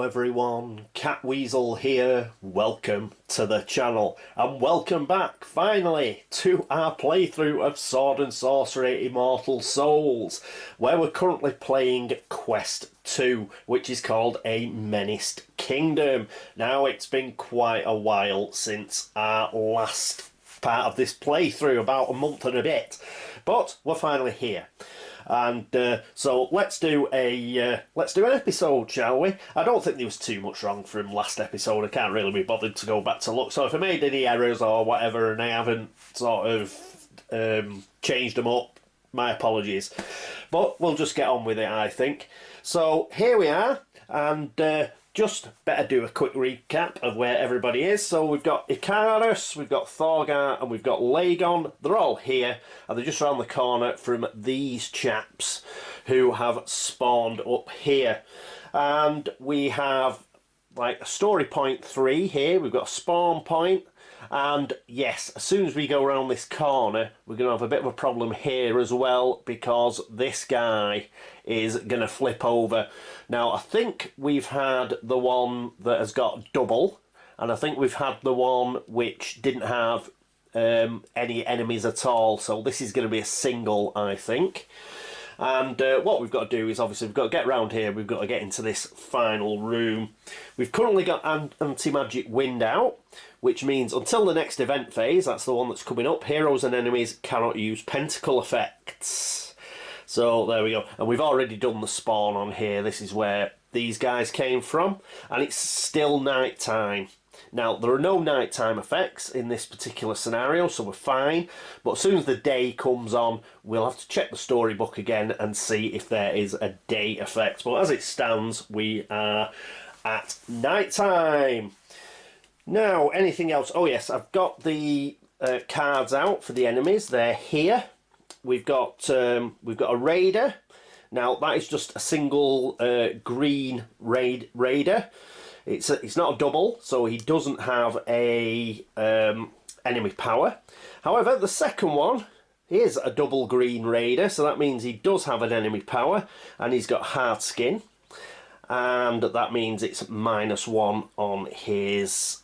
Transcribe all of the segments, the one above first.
everyone, Catweazle here, welcome to the channel and welcome back finally to our playthrough of Sword and Sorcery Immortal Souls, where we're currently playing Quest 2, which is called A Menaced Kingdom. Now it's been quite a while since our last part of this playthrough, about a month and a bit, but we're finally here. And so let's do an episode, shall we? I don't think there was too much wrong from last episode. I can't really be bothered to go back to look. So if I made any errors or whatever and I haven't sort of changed them up, my apologies. But we'll just get on with it, I think. So here we are, and just better do a quick recap of where everybody is. So we've got Icarus, we've got Thorgar, and we've got Legon. They're all here, and they're just around the corner from these chaps who have spawned up here. And we have like a story point 3 here. We've got a spawn point. And yes, as soon as we go around this corner, we're going to have a bit of a problem here as well, because this guy is going to flip over. Now, I think we've had the one that has got double, and I think we've had the one which didn't have any enemies at all. So this is going to be a single, I think. And what we've got to do is, obviously, we've got to get around here. We've got to get into this final room. We've currently got anti-magic wind out, which means until the next event phase, that's the one that's coming up, heroes and enemies cannot use pentacle effects. So there we go. And we've already done the spawn on here. This is where these guys came from. And it's still night time. Now, there are no nighttime effects in this particular scenario, so we're fine. But as soon as the day comes on, we'll have to check the storybook again and see if there is a day effect. But as it stands, we are at nighttime. Now, anything else? Oh yes, I've got the cards out for the enemies. They're here. We've got a raider. Now, that is just a single green raider. It's not a double, so he doesn't have a enemy power. However, the second one is a double green raider, so that means he does have an enemy power, and he's got hard skin, and that means it's -1 on his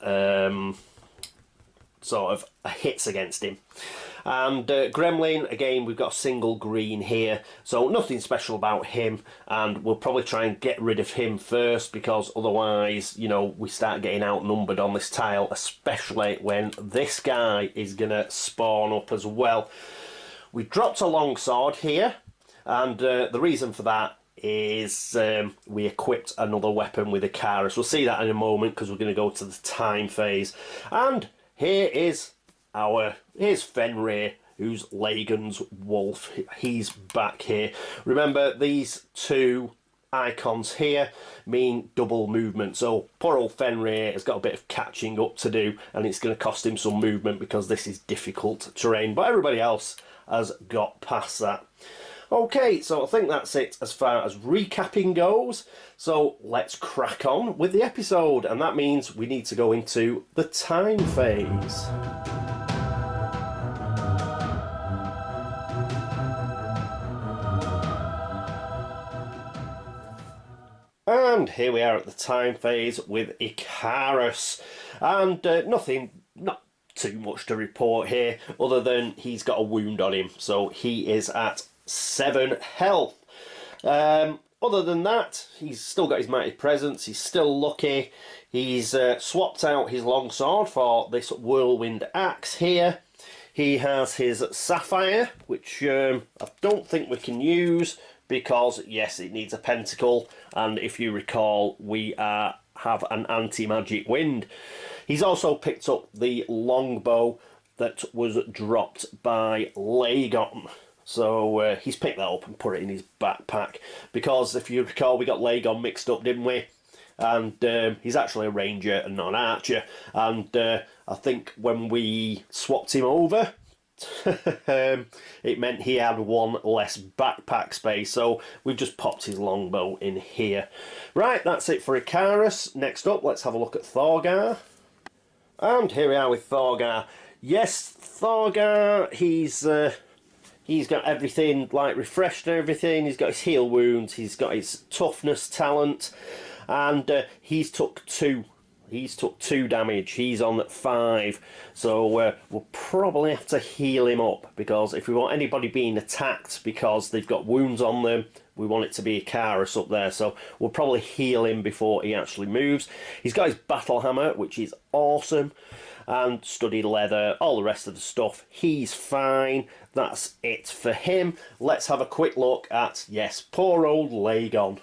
sort of hits against him. And Gremlin, again, we've got a single green here, so nothing special about him, and we'll probably try and get rid of him first, because otherwise, you know, we start getting outnumbered on this tile, especially when this guy is going to spawn up as well. We dropped a longsword here, and the reason for that is we equipped another weapon with Icarus. We'll see that in a moment, because we're going to go to the time phase. And here is here's Fenrir, who's Legon's wolf. He's back here. Remember, these two icons here mean double movement, so poor old Fenrir has got a bit of catching up to do, and it's going to cost him some movement because this is difficult terrain, but everybody else has got past that. Okay, so I think that's it as far as recapping goes, so let's crack on with the episode, and that means we need to go into the time phase. And here we are at the time phase with Icarus, and not too much to report here, other than he's got a wound on him, so he is at 7 health. Other than that, he's still got his mighty presence, he's still lucky. He's swapped out his longsword for this whirlwind axe here. He has his sapphire, which I don't think we can use, because yes, it needs a pentacle, and if you recall, we have an anti-magic wind. He's also picked up the longbow that was dropped by Legon, so he's picked that up and put it in his backpack, because if you recall, we got Legon mixed up, didn't we? And he's actually a ranger and not an archer, and I think when we swapped him over, it meant he had one less backpack space, so we've just popped his longbow in here. Right, that's it for Icarus. Next up, let's have a look at Thorgar. And here we are with Thorgar. Yes, Thorgar, he's got everything like refreshed and everything. He's got his heal wounds, he's got his toughness talent, and he's took 2. He's took 2 damage. He's on 5. So we'll probably have to heal him up, because if we want anybody being attacked because they've got wounds on them, we want it to be Icarus up there. So we'll probably heal him before he actually moves. He's got his battle hammer, which is awesome, and studded leather, all the rest of the stuff. He's fine. That's it for him. Let's have a quick look at, yes, poor old Legon.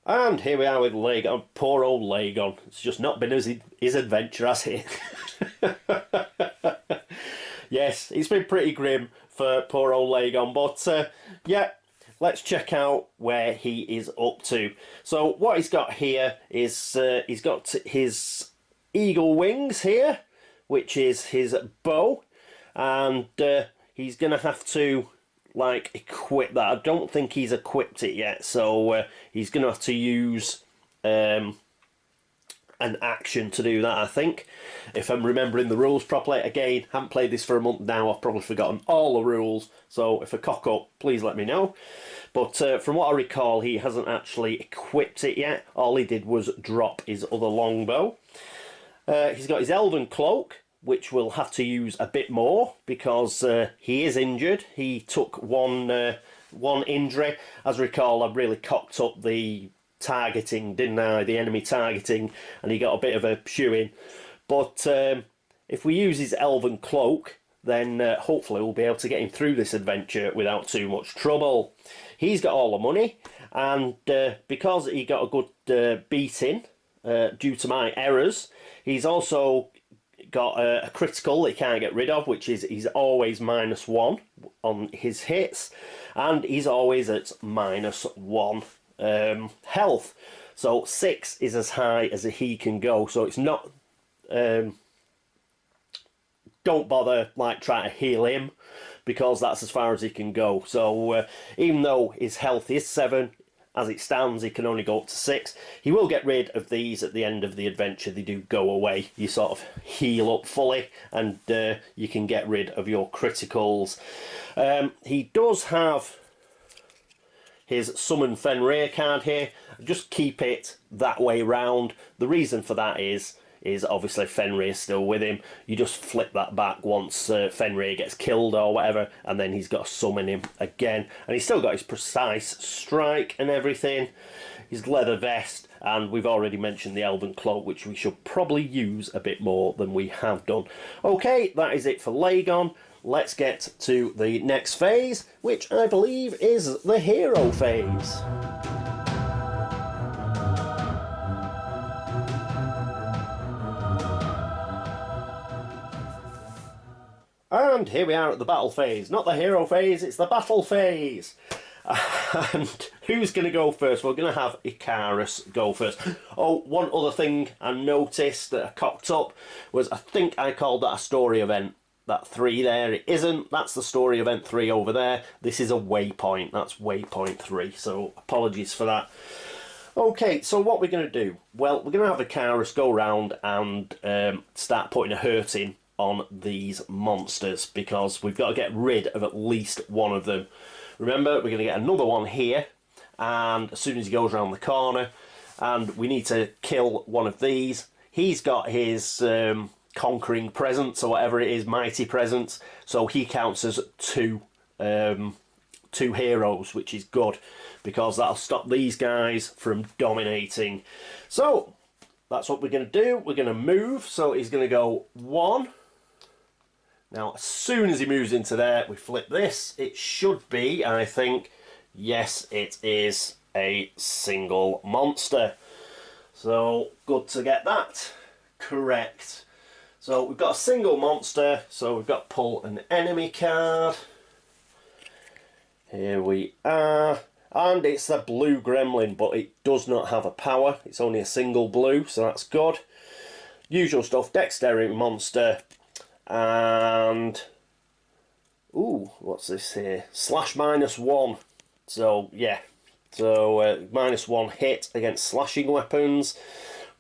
And here we are with Legon. Poor old Legon. It's just not been his adventure, has it? Yes, it's been pretty grim for poor old Legon. But, yeah, let's check out where he is up to. So what he's got here is he's got his eagle wings here, which is his bow. And he's going to have to, like, equip that. I don't think he's equipped it yet, so he's going to have to use an action to do that, I think, if I'm remembering the rules properly. Again, haven't played this for a month now. I've probably forgotten all the rules, so if I cock up, please let me know. But from what I recall, he hasn't actually equipped it yet. All he did was drop his other longbow. He's got his elven cloak, which we'll have to use a bit more, because he is injured. He took one injury. As I recall, I really cocked up the targeting, didn't I? The enemy targeting, and he got a bit of a shoe-in. But if we use his elven cloak, then hopefully we'll be able to get him through this adventure without too much trouble. He's got all the money, and because he got a good beating due to my errors, he's also got a critical that he can't get rid of, which is he's always -1 on his hits, and he's always at -1 health. So 6 is as high as he can go. So it's not don't bother like trying to heal him, because that's as far as he can go. So even though his health is 7, as it stands, he can only go up to 6. He will get rid of these at the end of the adventure. They do go away. You sort of heal up fully, and you can get rid of your criticals. He does have his Summon Fenrir card here. Just keep it that way round. The reason for that is obviously Fenrir's still with him. You just flip that back once Fenrir gets killed or whatever, and then he's got to summon him again. And he's still got his precise strike and everything, his leather vest, and we've already mentioned the elven cloak, which we should probably use a bit more than we have done. Okay, that is it for Legon. Let's get to the next phase, which I believe is the hero phase. And here we are at the battle phase. Not the hero phase, it's the battle phase. And who's going to go first? We're going to have Icarus go first. Oh, one other thing I noticed that I cocked up was, I think I called that a story event. That 3 there, it isn't. That's the story event 3 over there. This is a waypoint. That's waypoint 3. So apologies for that. Okay, so what we're going to do? Well, we're going to have Icarus go around and start putting a hurting on these monsters, because we've got to get rid of at least one of them. Remember, we're going to get another one here, and as soon as he goes around the corner, and we need to kill one of these. He's got his conquering presence, or whatever it is, mighty presence, so he counts as 2 heroes, which is good, because that'll stop these guys from dominating. So that's what we're going to do. We're going to move, so he's going to go 1. Now, as soon as he moves into there, we flip this. It should be, I think, yes, it is a single monster. So, good to get that correct. So, we've got a single monster, so we've got to pull an enemy card. Here we are. And it's the blue gremlin, but it does not have a power. It's only a single blue, so that's good. Usual stuff, dexterity monster. And ooh, what's this here? Slash -1. So yeah, so -1 hit against slashing weapons.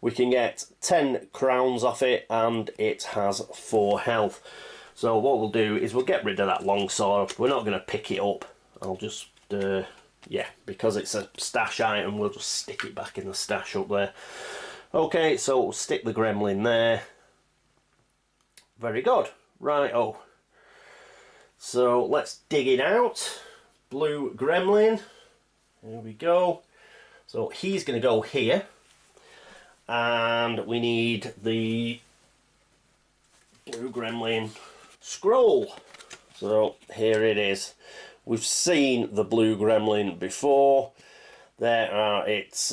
We can get 10 crowns off it, and it has 4 health. So what we'll do is we'll get rid of that longsword. We're not going to pick it up. I'll just Yeah, because it's a stash item, we'll just stick it back in the stash up there. Okay, so we'll stick the gremlin there. Very good. Right, oh. So let's dig it out. Blue gremlin. Here we go. So he's going to go here. And we need the blue gremlin scroll. So here it is. We've seen the blue gremlin before. There are its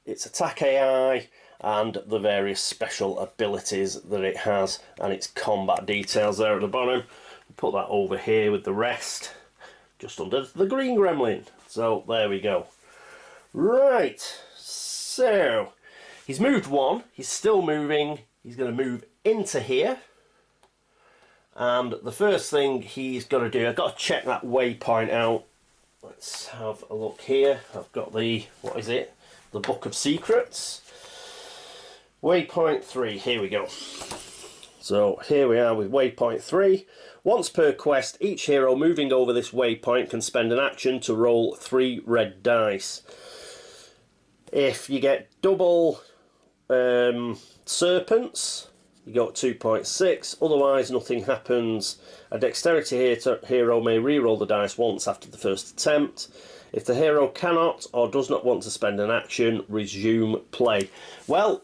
attack AI and the various special abilities that it has, and its combat details there at the bottom. Put that over here with the rest, just under the green gremlin. So there we go. Right, so he's moved one, he's still moving, he's going to move into here. And the first thing he's got to do, I've got to check that waypoint out. Let's have a look here. I've got the, what is it? The Book of Secrets. Waypoint 3, here we go. So here we are with waypoint 3. Once per quest, each hero moving over this waypoint can spend an action to roll 3 red dice. If you get double serpents, you go at 2.6, otherwise nothing happens. A dexterity hero may re-roll the dice once after the first attempt. If the hero cannot or does not want to spend an action, resume play. Well,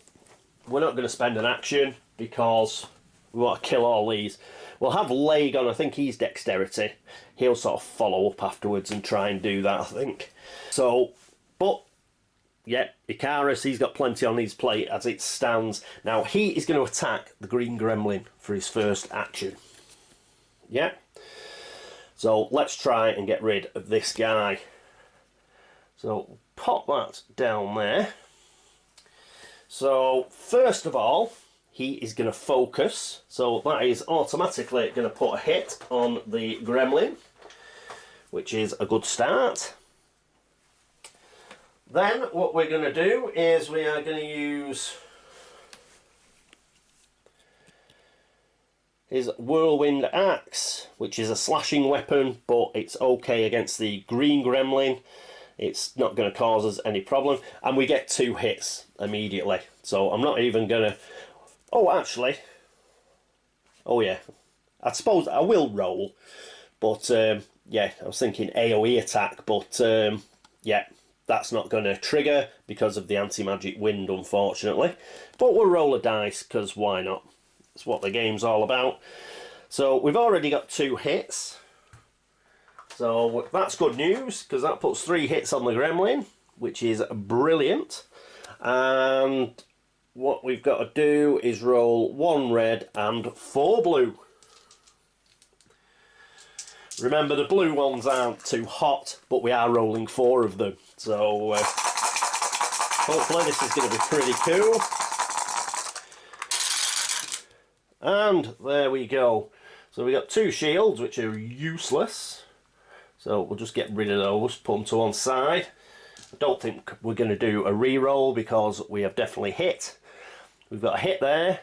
we're not going to spend an action because we want to kill all these. We'll have Legon, I think he's dexterity. He'll sort of follow up afterwards and try and do that, I think. So, but yeah, Icarus, he's got plenty on his plate as it stands. Now, he is going to attack the green gremlin for his first action. Yeah. So, let's try and get rid of this guy. So, pop that down there. So, first of all, he is going to focus. So, that is automatically going to put a hit on the gremlin, which is a good start. Then what we're going to do is we are going to use his Whirlwind Axe, which is a slashing weapon, but it's okay against the green gremlin. It's not going to cause us any problem. And we get 2 hits immediately. So I'm not even going to... Oh, actually... Oh, yeah. I suppose I will roll. But, yeah, I was thinking AoE attack. But, yeah... That's not going to trigger because of the anti-magic wind, unfortunately. But we'll roll a dice, because why not? That's what the game's all about. So we've already got 2 hits. So that's good news, because that puts 3 hits on the gremlin, which is brilliant. And what we've got to do is roll 1 red and 4 blue. Remember, the blue ones aren't too hot, but we are rolling 4 of them. So, hopefully this is going to be pretty cool. And there we go. So we got 2 shields, which are useless. So we'll just get rid of those, put them to one side. I don't think we're going to do a re-roll because we have definitely hit. We've got a hit there,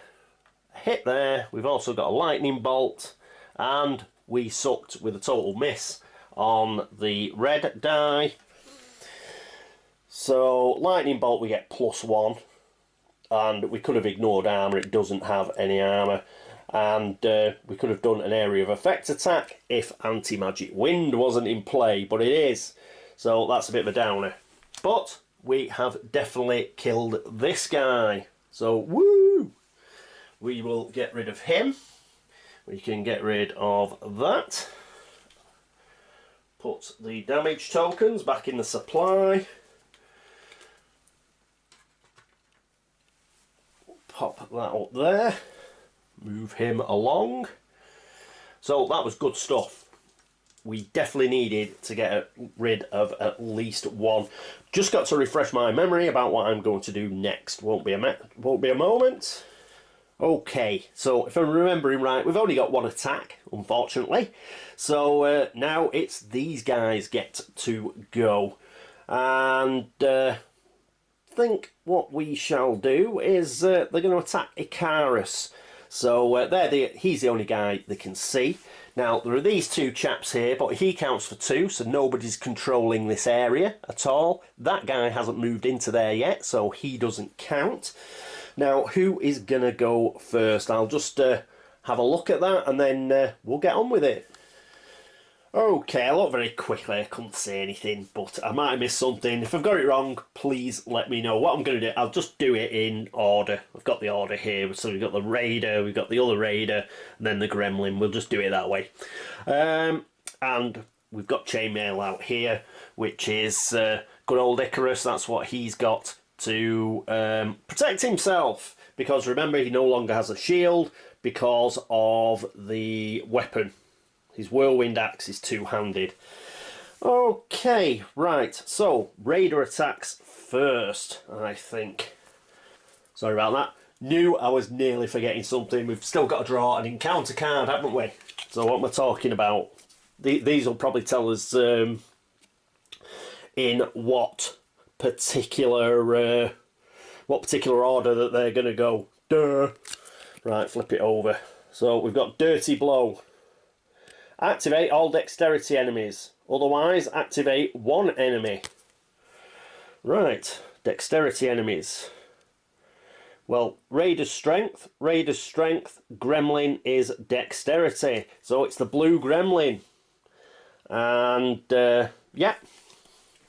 a hit there. We've also got a lightning bolt, and we sucked with a total miss on the red die. So, lightning bolt we get +1, and we could have ignored armour, it doesn't have any armour. And we could have done an area of effect attack if anti-magic wind wasn't in play, but it is. So that's a bit of a downer. But we have definitely killed this guy. So, woo! We will get rid of him. We can get rid of that. Put the damage tokens back in the supply. Pop that up there. Move him along. So that was good stuff. We definitely needed to get rid of at least 1. Just got to refresh my memory about what I'm going to do next. Won't be a moment. Okay, so if I'm remembering right, we've only got 1 attack, unfortunately. So now it's these guys get to go. And I think what we shall do is they're going to attack Icarus. So he's the only guy they can see. Now, there are these two chaps here, but he counts for 2, so nobody's controlling this area at all. That guy hasn't moved into there yet, so he doesn't count. Now, who is going to go first? I'll just have a look at that, and then we'll get on with it. Okay, I looked very quickly, I couldn't say anything, but I might have missed something. If I've got it wrong, please let me know. What I'm going to do, I'll just do it in order. I've got the order here, so we've got the Raider, we've got the other Raider, and then the Gremlin. We'll just do it that way. And we've got Chainmail out here, which is good old Icarus. That's what he's got to protect himself, because remember, he no longer has a shield because of the weapon. His Whirlwind Axe is two-handed. Okay, right, so Raider attacks first, I think. Sorry about that. Knew I was nearly forgetting something. We've still got to draw an encounter card, haven't we? So what am I talking about? These will probably tell us in what particular order that they're going to go. Duh. Right, flip it over. So we've got Dirty Blow. Activate all dexterity enemies. Otherwise, activate one enemy. Right, dexterity enemies. Well, Raider's strength, Gremlin is dexterity. So it's the blue Gremlin. And, yeah.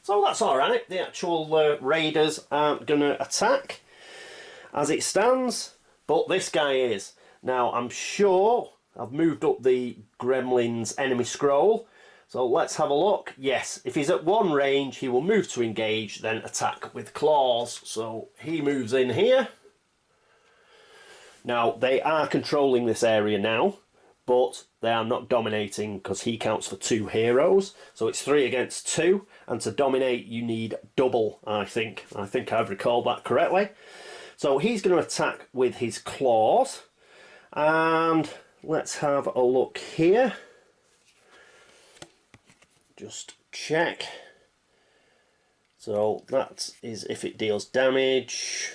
So that's alright. The actual Raiders aren't going to attack as it stands. But this guy is. Now, I'm sure I've moved up the Gremlin's enemy scroll. So let's have a look. Yes, if he's at one range, he will move to engage, then attack with claws. So he moves in here. Now, they are controlling this area now, but they are not dominating because he counts for 2 heroes. So it's 3 against 2, and to dominate, you need double, I think. I think I've recalled that correctly. So he's going to attack with his claws, and let's have a look here. Just check. So that is if it deals damage.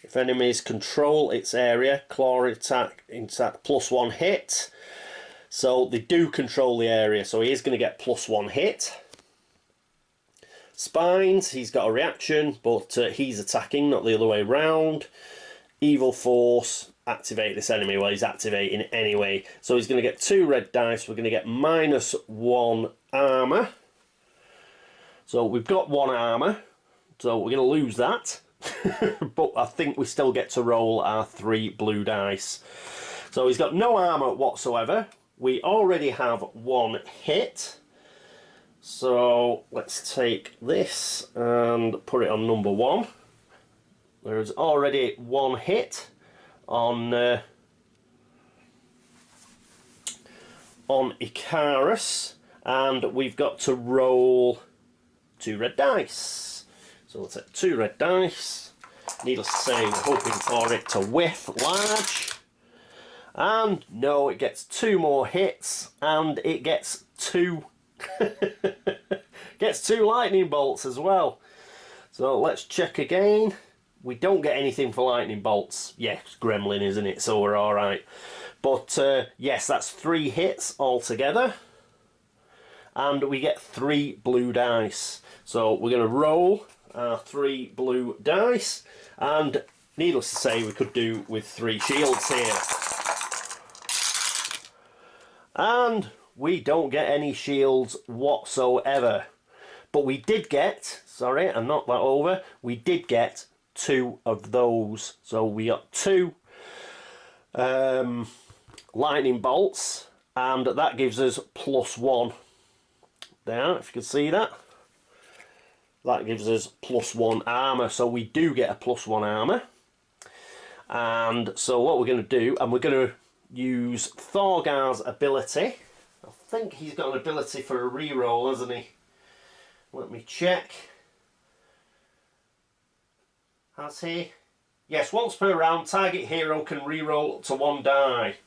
If enemies control its area, claw attack +1 hit. So they do control the area, so he is going to get +1 hit. Spines, he's got a reaction, but he's attacking, not the other way round. Evil Force, activate this enemy. Well, he's activating it anyway. So he's going to get 2 red dice. We're going to get -1 armour. So we've got 1 armour. So we're going to lose that. But I think we still get to roll our 3 blue dice. So he's got no armour whatsoever. We already have 1 hit. So let's take this and put it on number 1. There's already 1 hit on Icarus, and we've got to roll 2 red dice. So let's take 2 red dice. Needless to say, we're hoping for it to whiff large. And no, it gets 2 more hits, and it gets 2 gets 2 lightning bolts as well. So let's check again. We don't get anything for lightning bolts. Yes, Gremlin, isn't it? So we're alright. But yes, that's 3 hits altogether. And we get 3 blue dice. So we're going to roll our 3 blue dice. And needless to say, we could do with 3 shields here. And we don't get any shields whatsoever. But we did get, sorry, I knocked that over, we did get 2 of those. So we got 2 lightning bolts, and that gives us +1. There, if you can see that. That gives us +1 armour, so we do get a +1 armour. And so what we're going to do, and we're going to use Thorgar's ability. I think he's got an ability for a reroll, hasn't he? Let me check. Has he? Yes, once per round, target hero can reroll up to 1 die.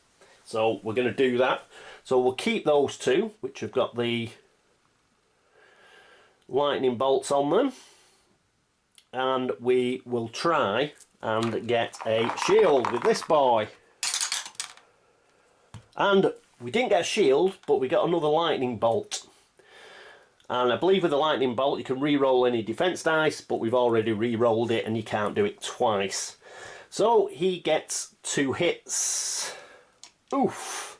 So we're going to do that. So we'll keep those 2, which have got the lightning bolts on them. And we will try and get a shield with this boy. And we didn't get a shield, but we got another lightning bolt. And I believe with the lightning bolt you can re-roll any defense dice, but we've already re-rolled it and you can't do it twice. So he gets 2 hits. Oof.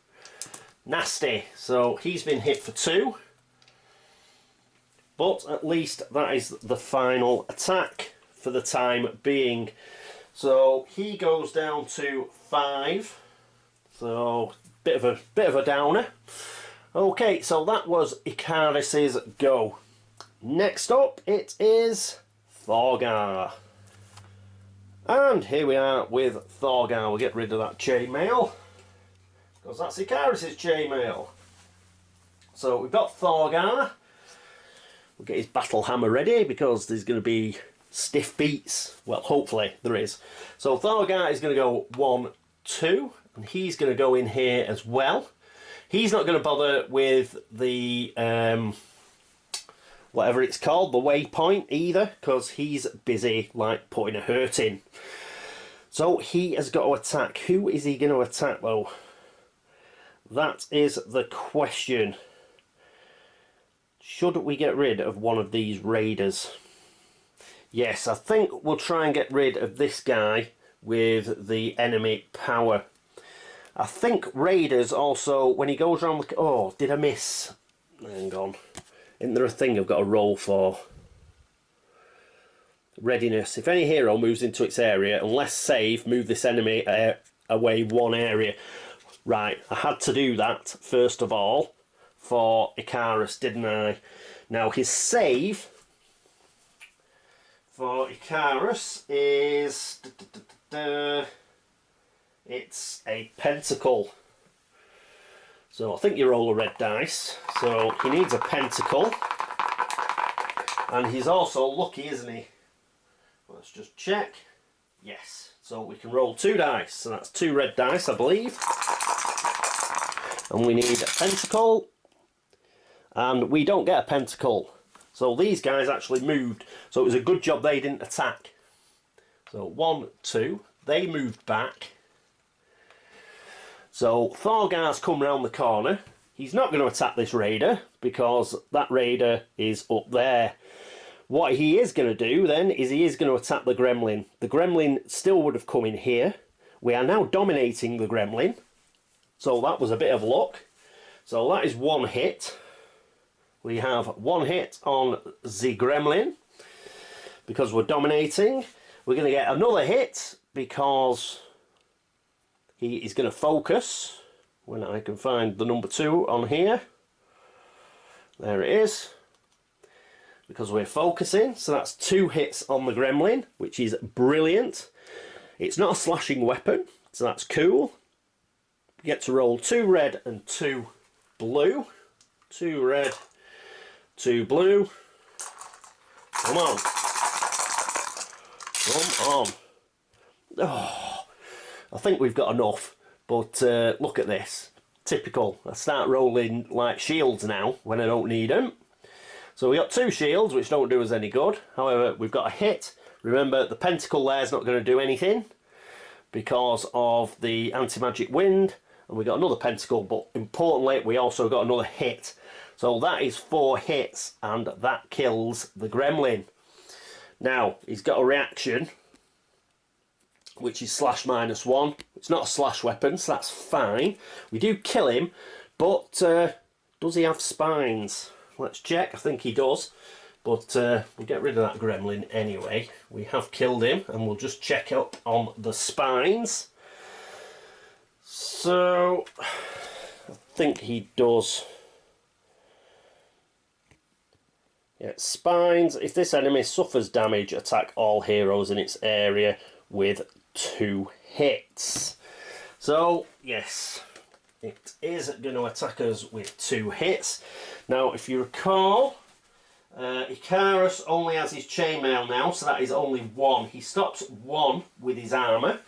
Nasty. So he's been hit for 2. But at least that is the final attack for the time being. So he goes down to 5. So bit of a downer. Okay, so that was Icarus's go. Next up, it is Thorgar. And here we are with Thorgar. We'll get rid of that chainmail, because that's Icarus's chainmail. So we've got Thorgar. We'll get his battle hammer ready, because there's going to be stiff beats. Well, hopefully there is. So Thorgar is going to go 1, 2, and he's going to go in here as well. He's not going to bother with the, whatever it's called, the waypoint either, because he's busy, like, putting a hurt in. So he has got to attack. Who is he going to attack, though? That is the question. Should we get rid of one of these raiders? Yes, I think we'll try and get rid of this guy with the enemy power. I think raiders also, when he goes around the... Oh, did I miss? Hang on. Isn't there a thing I've got to roll for? Readiness. If any hero moves into its area, unless save, move this enemy away 1 area. Right, I had to do that, first of all, for Icarus, didn't I? Now, his save for Icarus is... It's a pentacle. So I think you roll a red dice. So he needs a pentacle. And he's also lucky, isn't he? Let's just check. Yes. So we can roll 2 dice. So that's 2 red dice, I believe. And we need a pentacle. And we don't get a pentacle. So these guys actually moved. So it was a good job they didn't attack. So 1, 2. They moved back. So Thorgar's come round the corner. He's not going to attack this raider, because that raider is up there. What he is going to do then is he is going to attack the gremlin. The gremlin still would have come in here. We are now dominating the gremlin. So that was a bit of luck. So that is 1 hit. We have 1 hit on the gremlin, because we're dominating. We're going to get another hit, because he is going to focus. When I can find the number 2 on here. There it is. Because we're focusing. So that's 2 hits on the gremlin, which is brilliant. It's not a slashing weapon, so that's cool. You get to roll 2 red and 2 blue. 2 red, 2 blue. Come on. Come on. Oh, I think we've got enough. But look at this. Typical. I start rolling like shields now when I don't need them. So we got 2 shields, which don't do us any good. However, we've got a hit. Remember, the pentacle there is not going to do anything because of the anti-magic wind. And we got another pentacle, but importantly, we also got another hit. So that is 4 hits, and that kills the gremlin. Now, he's got a reaction, which is slash -1. It's not a slash weapon, so that's fine. We do kill him, but does he have spines? Let's check. I think he does. But we'll get rid of that gremlin anyway. We have killed him, and we'll just check up on the spines. So, I think he does. Yeah, spines. If this enemy suffers damage, attack all heroes in its area with 2 hits. So, yes, it is going to attack us with 2 hits. Now, if you recall, Icarus only has his chainmail now, so that is only 1. He stops 1 with his armour,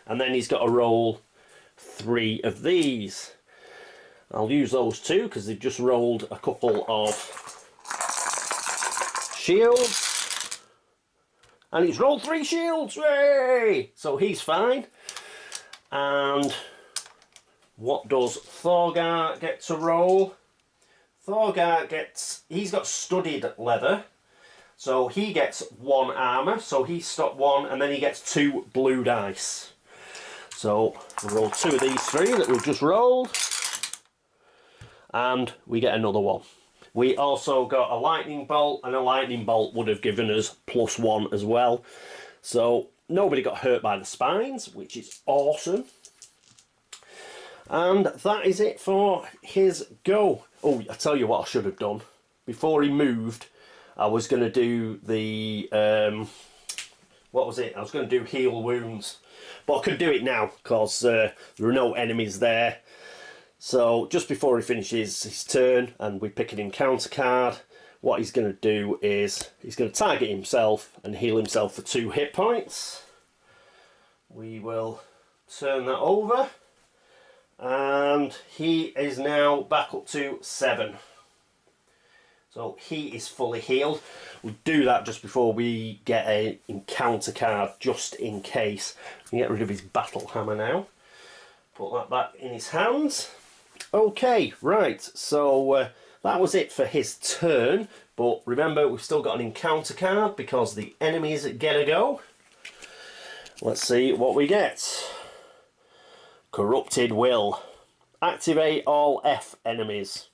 and then he's got to roll 3 of these. I'll use those 2 because they've just rolled a couple of shields. And he's rolled 3 shields! Yay! So he's fine. And What does Thorgar get to roll? Thorgar gets, he's got studded leather, so he gets 1 armour, so he's stopped 1, and then he gets 2 blue dice. So we'll roll 2 of these 3 that we've just rolled, and we get another 1. We also got a lightning bolt, and a lightning bolt would have given us +1 as well. So nobody got hurt by the spines, which is awesome. And that is it for his go. Oh, I tell you what I should have done. Before he moved, I was going to do the... what was it? I was going to do heal wounds. But I could do it now, because there are no enemies there. So, just before he finishes his turn, and we pick an encounter card, what he's going to do is, he's going to target himself and heal himself for 2 hit points. We will turn that over. And he is now back up to 7. So he is fully healed. We'll do that just before we get an encounter card, just in case. We can get rid of his battle hammer now. Put that back in his hands. Okay, right, so that was it for his turn. But remember, we've still got an encounter card because the enemies get a go. Let's see what we get. Corrupted Will. Activate all F enemies.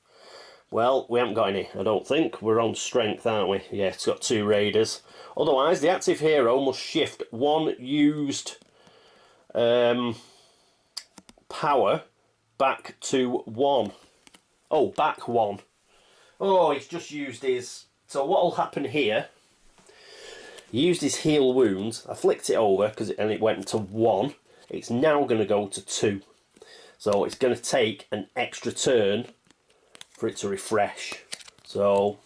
Well, we haven't got any, I don't think. We're on strength, aren't we? Yeah, it's got 2 raiders. Otherwise, the active hero must shift 1 used power back to 1. Oh, back 1. Oh, he's just used his... So what will happen here... He used his heal wounds. I flicked it over and it went to 1. It's now going to go to 2. So it's going to take an extra turn for it to refresh. So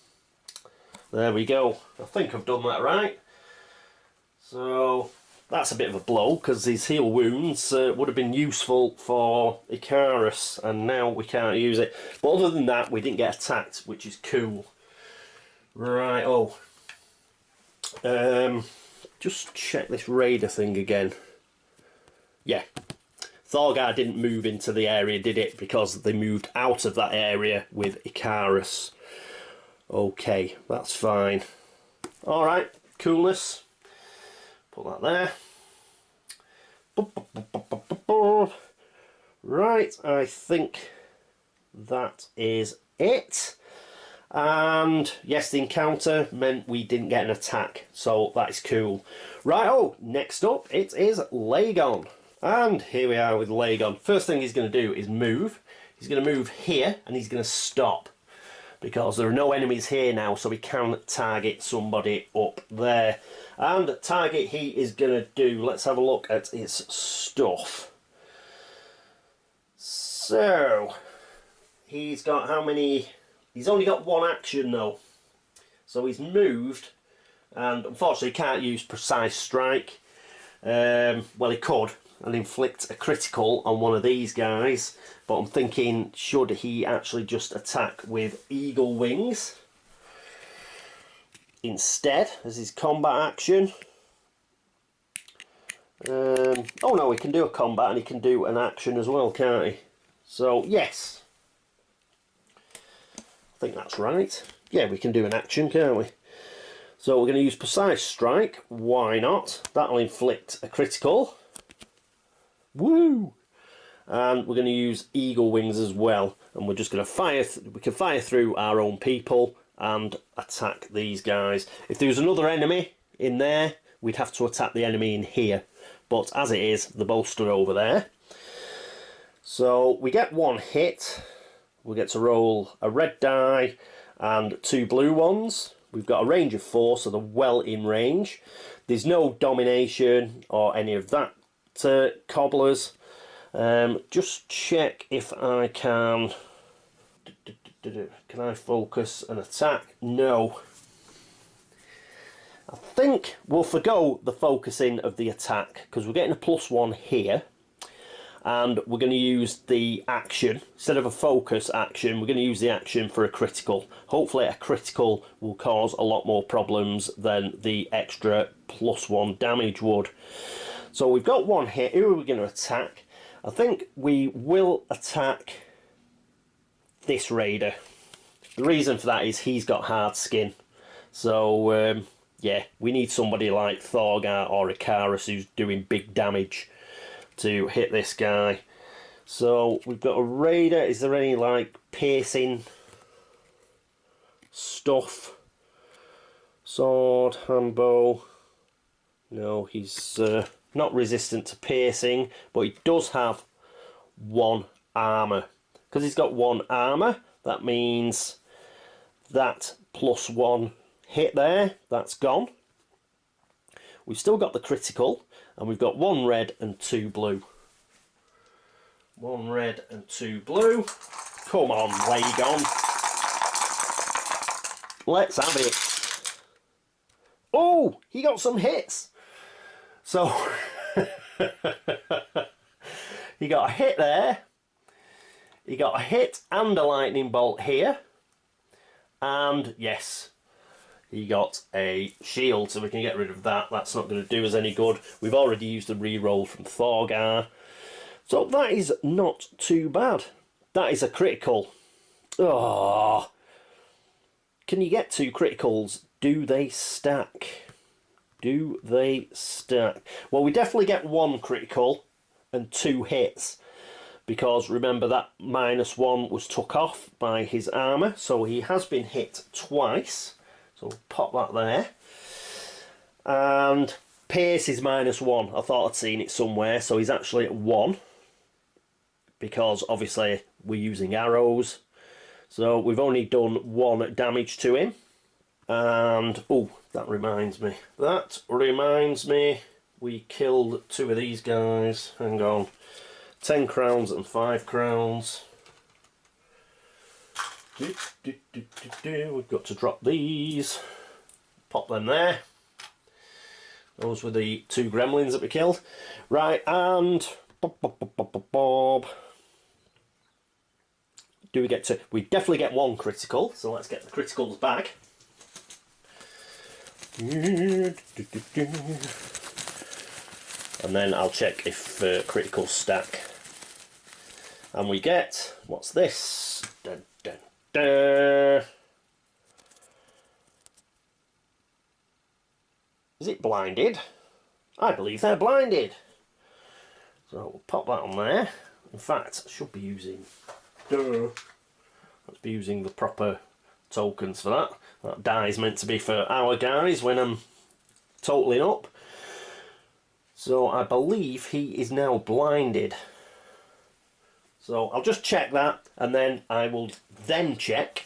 there we go. I think I've done that right. So that's a bit of a blow because his heal wounds would have been useful for Icarus, and now we can't use it. But other than that, we didn't get attacked, which is cool. Right, just check this raider thing again. Yeah, Thorgar didn't move into the area, did it? Because they moved out of that area with Icarus. Okay, that's fine. Alright, coolness. Put that there. Right, I think that is it. And yes, the encounter meant we didn't get an attack, so that is cool. Right, next up it is Legon. And here we are with Legon. First thing he's going to do is move. He's going to move here and he's going to stop. Because there are no enemies here now, so he can target somebody up there. And target he is going to do, let's have a look at his stuff. So, he's got how many... He's only got 1 action though. So he's moved, and unfortunately he can't use Precise Strike. Well, he could, and inflict a critical on one of these guys, but I'm thinking, should he actually just attack with Eagle Wings instead as his combat action? Oh no, he can do a combat and he can do an action as well, can't he? So yes, I think that's right. Yeah, we can do an action, can't we? So we're going to use Precise Strike. Why not? That'll inflict a critical. Woo! And we're going to use Eagle Wings as well. And we're just going to fire... we can fire through our own people and attack these guys. If there was another enemy in there, we'd have to attack the enemy in here. But as it is, they're both stood over there. So we get 1 hit. We get to roll a red die and 2 blue ones. We've got a range of 4, so they're well in range. There's no domination or any of that cobblers. Just check if I can... Can I focus an attack? No. I think we'll forgo the focusing of the attack because we're getting a +1 here. And we're going to use the action. Instead of a focus action, we're going to use the action for a critical. Hopefully a critical will cause a lot more problems than the extra +1 damage would. So we've got 1 hit. Who are we going to attack? I think we will attack this raider. The reason for that is he's got hard skin. So, yeah, we need somebody like Thorgar or Icarus who's doing big damage to hit this guy. So, we've got a raider. Is there any, like, piercing stuff? Sword, handbow. No, he's not resistant to piercing, but he does have 1 armour. Because he's got 1 armour, that means that +1 hit there, that's gone. We've still got the critical, and we've got 1 red and 2 blue. 1 red and 2 blue. Come on, Legon. Let's have it. Oh, he got some hits. So, he got a hit there. He got a hit and a lightning bolt here. And, yes, he got a shield, so we can get rid of that. That's not going to do us any good. We've already used a reroll from Thorgar. So that is not too bad. That is a critical. Oh. Can you get 2 criticals? Do they stack? Do they stack? Well, we definitely get 1 critical and 2 hits. Because remember that -1 was took off by his armour. So he has been hit twice. So we'll pop that there. And Pierce is -1. I thought I'd seen it somewhere. So he's actually at 1. Because obviously we're using arrows. So we've only done 1 damage to him. And, oh, that reminds me. We killed 2 of these guys. Hang on. 10 crowns and 5 crowns. We've got to drop these. Pop them there. Those were the 2 gremlins that we killed. Right, and... Bob. Do we get to... We definitely get 1 critical, so let's get the criticals back. And then I'll check if criticals stack. And we get... What's this? Dun, dun, dun. Is it blinded? I believe they're blinded. So we'll pop that on there. In fact, I should be using... Let's be using the proper tokens for that. That die is meant to be for our guys when I'm totaling up. So I believe he is now blinded. So I'll just check that, and then I will then check.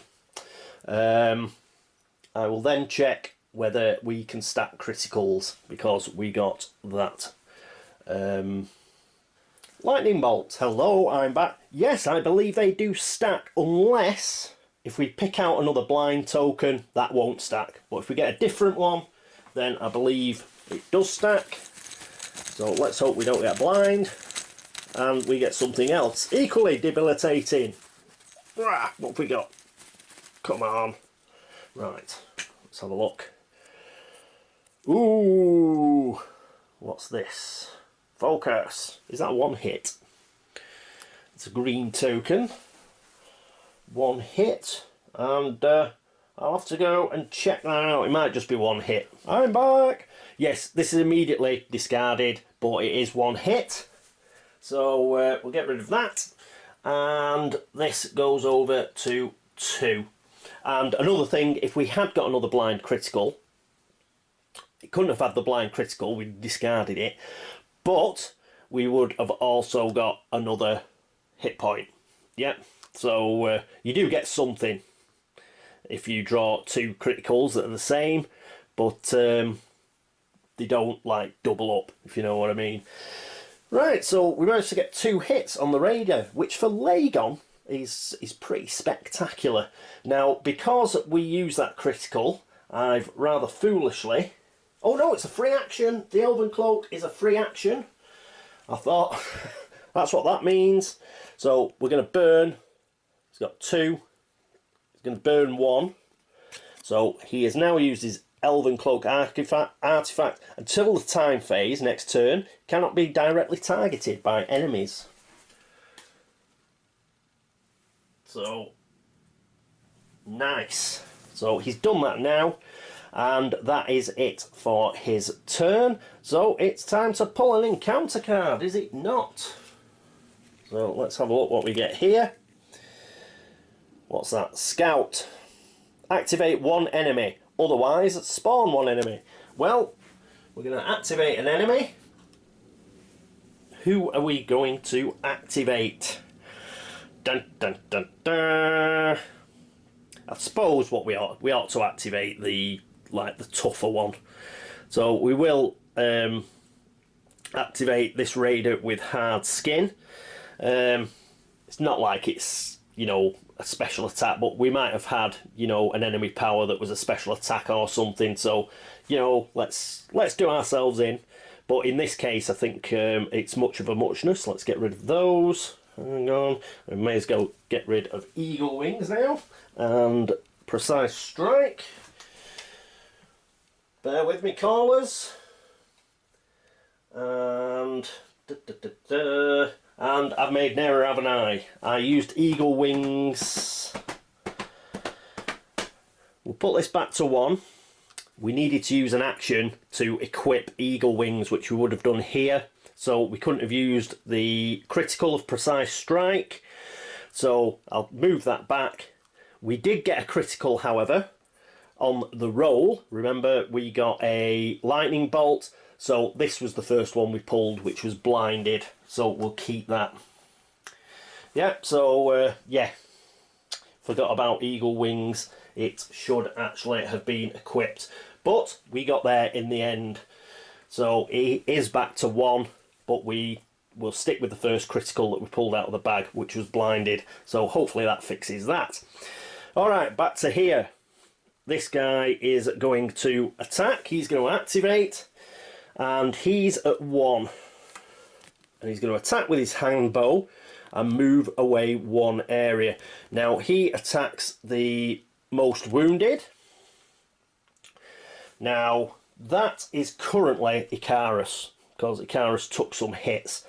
I will then check whether we can stack criticals, because we got that. Lightning bolt. Hello, I'm back. Yes, I believe they do stack, unless if we pick out another blind token, that won't stack. But if we get a different one, then I believe it does stack. So let's hope we don't get blind and we get something else equally debilitating. What have we got? Come on. Right, let's have a look. Ooh, what's this? Focus. Is that 1 hit? It's a green token. 1 hit. And I'll have to go and check that out. It might just be 1 hit. I'm back. Yes, this is immediately discarded, but it is 1 hit. So we'll get rid of that. And this goes over to 2. And another thing, if we had got another blind critical, it couldn't have had the blind critical, we discarded it. But we would have also got another hit point. Yep. So you do get something if you draw 2 criticals that are the same, but they don't like double up, if you know what I mean. Right, so we managed to get 2 hits on the raider, which for Legon is pretty spectacular. Now, because we use that critical, I've rather foolishly... Oh no, it's a free action. The Elven Cloak is a free action. I thought that's what that means. So we're going to burn. He's got 2. He's going to burn 1. So he has now used his Elven Cloak artifact until the time phase next turn. Cannot be directly targeted by enemies. So, nice. So he's done that now, and that is it for his turn. So it's time to pull an encounter card, is it not? So let's have a look what we get here. What's that? Scout. Activate one enemy, otherwise spawn one enemy. Well, we're going to activate an enemy. Who are we going to activate? Dun dun dun dun. I suppose what we ought to activate the tougher one. So we will activate this raider with hard skin. It's not like it's, you know, a special attack, but we might have had, you know, an enemy power that was a special attack or something. So, you know, let's do ourselves in. But in this case, I think it's much of a muchness. Let's get rid of those. Hang on. We may as well get rid of Eagle Wings now. And Precise Strike. Bear with me, callers. And and I've made an error, haven't I? I used Eagle Wings. We'll put this back to 1. We needed to use an action to equip Eagle Wings, which we would have done here. So we couldn't have used the critical of Precise Strike. So I'll move that back. We did get a critical, however, on the roll. Remember, we got a lightning bolt. So this was the first one we pulled, which was blinded. So we'll keep that. Yeah, so yeah. Forgot about Eagle Wings. It should actually have been equipped. But we got there in the end. So it is back to 1, but we will stick with the first critical that we pulled out of the bag, which was blinded. So hopefully that fixes that. Alright, back to here. This guy is going to attack. He's going to activate. And he's at 1. And he's going to attack with his hand bow and move away 1 area. Now he attacks the most wounded. Now that is currently Icarus, because Icarus took some hits.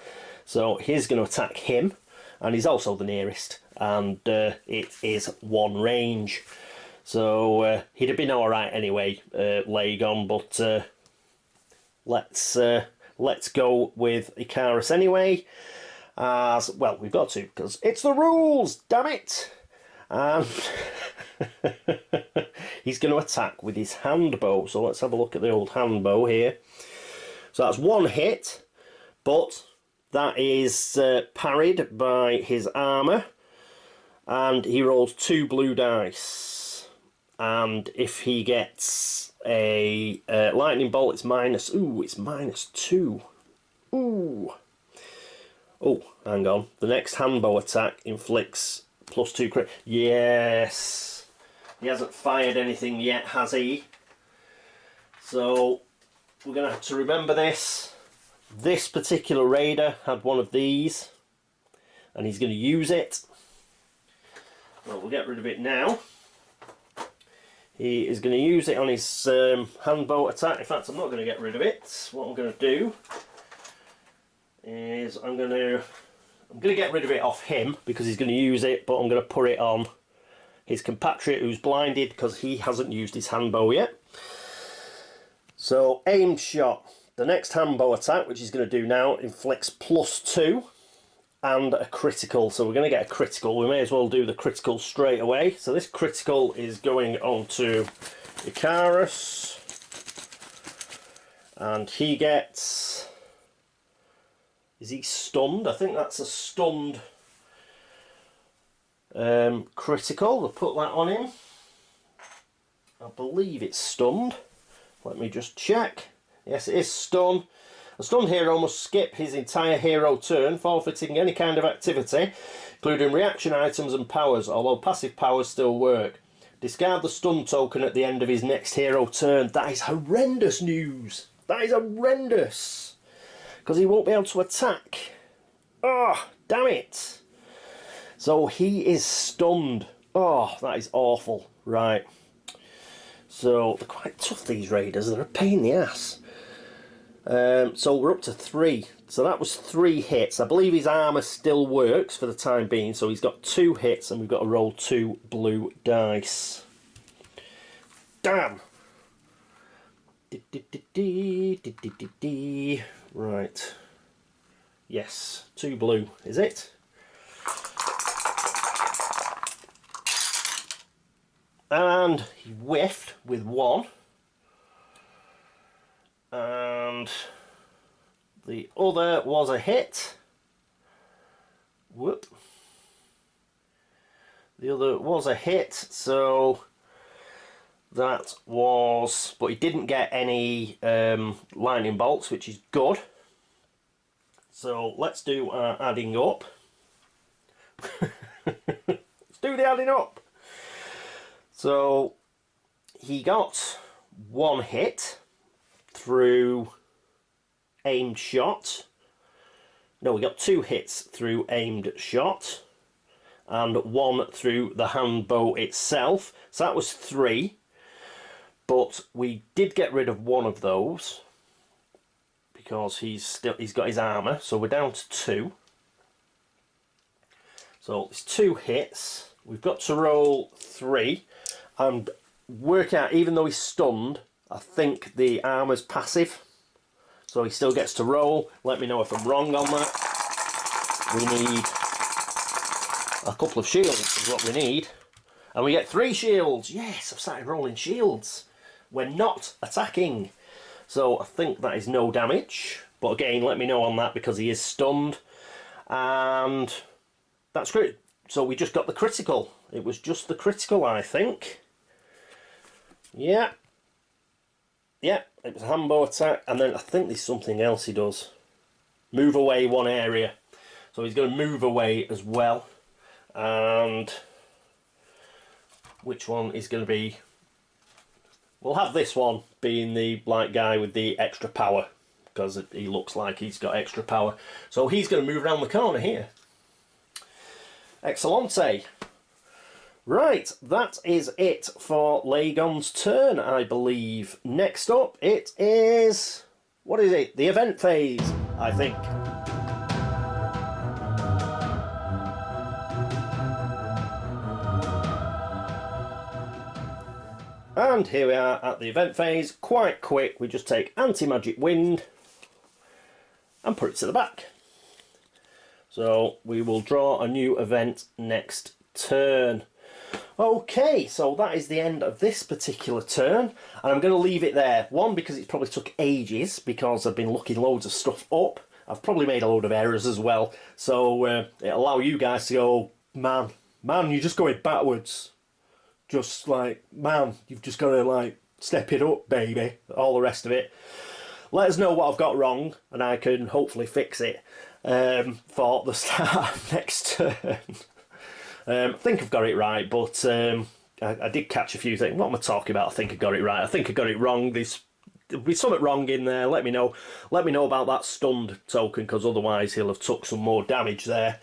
So he's going to attack him, and he's also the nearest, and it is 1 range. So he'd have been alright anyway, Legon, but let's go with Icarus anyway. As well, we've got to, because it's the rules, damn it! And he's going to attack with his hand bow. So let's have a look at the old hand bow here. So that's 1 hit, but that is parried by his armour, and he rolls 2 blue dice. And if he gets a lightning bolt, it's minus. Ooh, it's -2. Ooh. Oh, hang on. The next hand bow attack inflicts +2 crit. Yes. He hasn't fired anything yet, has he? So we're going to have to remember this. This particular raider had one of these, and he's going to use it. Well, we'll get rid of it now. He is going to use it on his hand bow attack. In fact, I'm not going to get rid of it. What I'm going to do is I'm going to get rid of it off him, because he's going to use it, but I'm going to put it on his compatriot who's blinded, because he hasn't used his hand bow yet. So aimed shot. The next hand bow attack, which he's going to do now, inflicts +2 and a critical. So we're going to get a critical. We may as well do the critical straight away. So this critical is going on to Icarus, and he gets... Is he stunned? I think that's a stunned critical. We'll put that on him. I believe it's stunned. Let me just check. Yes, it is stunned. A stunned hero must skip his entire hero turn, forfeiting any kind of activity, including reaction items and powers, although passive powers still work. Discard the stun token at the end of his next hero turn. That is horrendous news. That is horrendous. Because he won't be able to attack. Oh, damn it. So he is stunned. Oh, that is awful. Right. So they're quite tough, these raiders. They're a pain in the ass. So we're up to 3. So that was 3 hits. I believe his armour still works for the time being, so he's got 2 hits and we've got to roll 2 blue dice. Damn! Right. Yes, 2 blue, is it? And he whiffed with 1. And the other was a hit. Whoop. The other was a hit, so that was... But he didn't get any lightning bolts, which is good. So let's do our adding up. Let's do the adding up. So he got 1 hit through aimed shot. No, we got 2 hits through aimed shot and 1 through the hand bow itself. So that was 3. But we did get rid of 1 of those because he's got his armour, so we're down to 2. So it's 2 hits. We've got to roll 3 and work out, even though he's stunned, I think the armour's passive. So he still gets to roll. Let me know if I'm wrong on that. We need a couple of shields is what we need. And we get 3 shields. Yes, I've started rolling shields. We're not attacking. So I think that is no damage. But again, let me know on that because he is stunned. And that's great. So we just got the critical. It was just the critical, I think. Yeah. Yeah, it was a hand bow attack. And then I think there's something else he does. Move away 1 area. So he's going to move away as well. And which one is going to be... We'll have this one being the black guy with the extra power, because he looks like he's got extra power. So he's going to move around the corner here. Excellente. Right, that is it for Legon's turn, I believe. Next up, it is... What is it? The event phase, I think. And here we are at the event phase, quite quick. We just take anti-magic wind and put it to the back. So we will draw a new event next turn. Okay, so that is the end of this particular turn, and I'm going to leave it there. 1, because it probably took ages, because I've been looking loads of stuff up. I've probably made a load of errors as well, so it'll allow you guys to go, man, you're just going backwards. Just like, man, you've just got to like step it up, baby. All the rest of it. Let us know what I've got wrong, and I can hopefully fix it for the start of next turn. I think I've got it right, but I did catch a few things. What am I talking about? I think I got it right. I think I got it wrong. There'll be something wrong in there. Let me know. Let me know about that stunned token, because otherwise he'll have took some more damage there.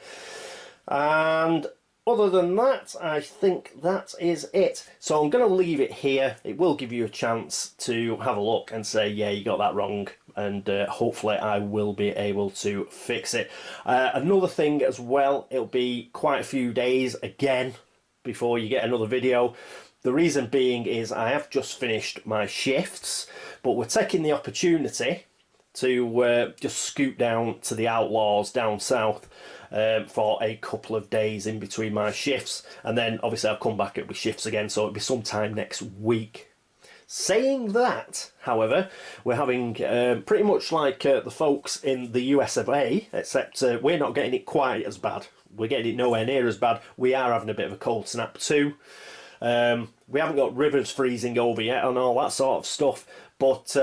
And other than that, I think that is it. So I'm going to leave it here. It will give you a chance to have a look and say, yeah, you got that wrong. And hopefully I will be able to fix it. Another thing as well, it'll be quite a few days again before you get another video. The reason being is I have just finished my shifts, but we're taking the opportunity to just scoot down to the Outlaws down south for a couple of days in between my shifts, and then obviously I'll come back with shifts again, so it'll be sometime next week. Saying that, however, we're having pretty much like the folks in the US of A, except we're not getting it quite as bad. We're getting it nowhere near as bad. We are having a bit of a cold snap too. We haven't got rivers freezing over yet and all that sort of stuff, but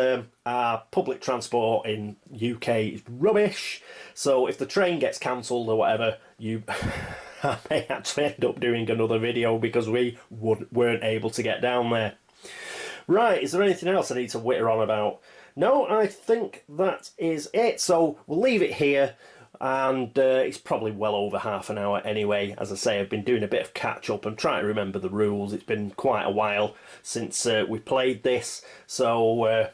our public transport in UK is rubbish. So if the train gets cancelled or whatever, I may actually end up doing another video because we weren't able to get down there. Right, is there anything else I need to witter on about? No, I think that is it. So we'll leave it here, and it's probably well over half an hour anyway. As I say, I've been doing a bit of catch up and trying to remember the rules. It's been quite a while since we played this, so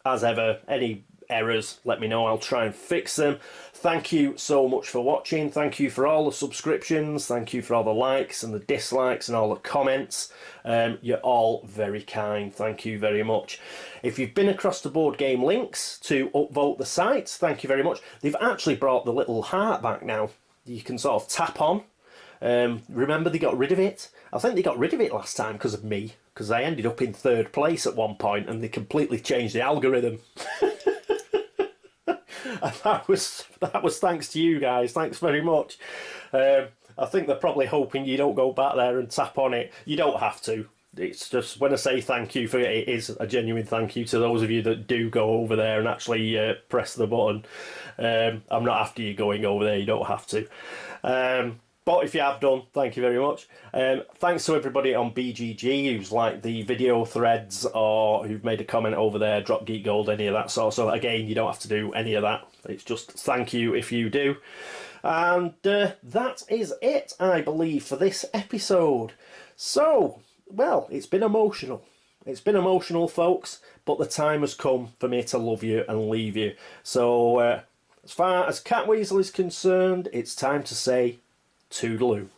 as ever, any errors, let me know. I'll try and fix them. Thank you so much for watching. Thank you for all the subscriptions. Thank you for all the likes and the dislikes and all the comments. You're all very kind. Thank you very much. If you've been across the board game links to upvote the site, thank you very much. They've actually brought the little heart back now. You can sort of tap on. Remember they got rid of it? I think they got rid of it last time because of me, because I ended up in 3rd place at one point and they completely changed the algorithm. And that was thanks to you guys. Thanks very much. I think they're probably hoping you don't go back there and tap on it. You don't have to. It's just when I say thank you for it, it is a genuine thank you to those of you that do go over there and actually press the button. I'm not after you going over there. You don't have to. But if you have done, thank you very much. Thanks to everybody on BGG who's liked the video threads or who've made a comment over there, drop Geek Gold, any of that sort. So again, you don't have to do any of that. It's just thank you if you do. And that is it, I believe, for this episode. So, well, it's been emotional. It's been emotional, folks, but the time has come for me to love you and leave you. So, as far as Catweazle is concerned, it's time to say toodaloo.